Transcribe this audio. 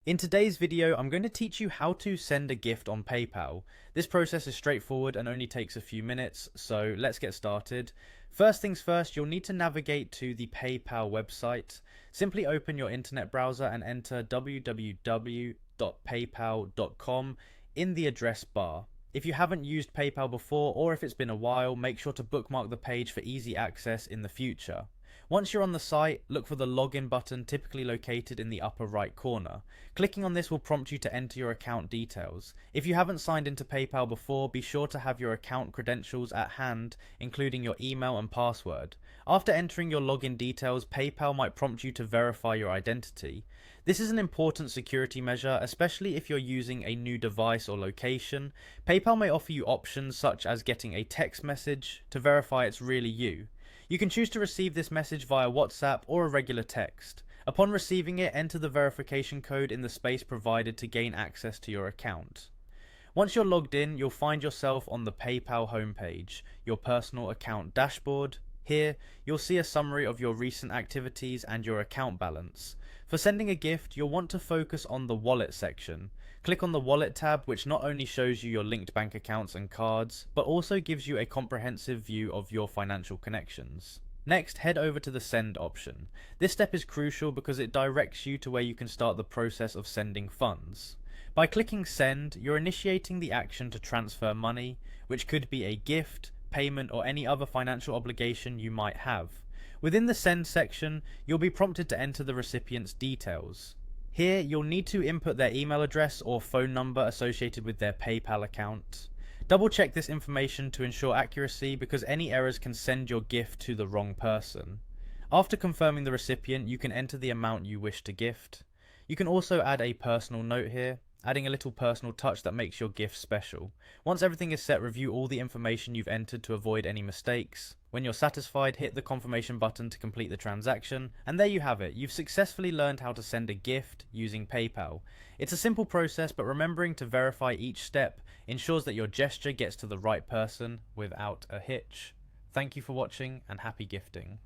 In today's video, I'm going to teach you how to send a gift on PayPal. This process is straightforward and only takes a few minutes, so let's get started. First things first, you'll need to navigate to the PayPal website. Simply open your internet browser and enter www.paypal.com in the address bar. If you haven't used PayPal before, or if it's been a while, make sure to bookmark the page for easy access in the future. Once you're on the site, look for the login button typically located in the upper right corner. Clicking on this will prompt you to enter your account details. If you haven't signed into PayPal before, be sure to have your account credentials at hand, including your email and password. After entering your login details, PayPal might prompt you to verify your identity. This is an important security measure, especially if you're using a new device or location. PayPal may offer you options such as getting a text message to verify it's really you. You can choose to receive this message via WhatsApp or a regular text. Upon receiving it, enter the verification code in the space provided to gain access to your account. Once you're logged in, you'll find yourself on the PayPal homepage, your personal account dashboard. Here, you'll see a summary of your recent activities and your account balance. For sending a gift, you'll want to focus on the wallet section. Click on the wallet tab, which not only shows you your linked bank accounts and cards, but also gives you a comprehensive view of your financial connections. Next, head over to the send option. This step is crucial because it directs you to where you can start the process of sending funds. By clicking send, you're initiating the action to transfer money, which could be a gift, payment, or any other financial obligation you might have. Within the send section, you'll be prompted to enter the recipient's details. Here, you'll need to input their email address or phone number associated with their PayPal account. Double check this information to ensure accuracy because any errors can send your gift to the wrong person. After confirming the recipient, you can enter the amount you wish to gift. You can also add a personal note here, adding a little personal touch that makes your gift special. Once everything is set, review all the information you've entered to avoid any mistakes. When you're satisfied, hit the confirmation button to complete the transaction, and there you have it. You've successfully learned how to send a gift using PayPal. It's a simple process, but remembering to verify each step ensures that your gesture gets to the right person without a hitch. Thank you for watching, and happy gifting.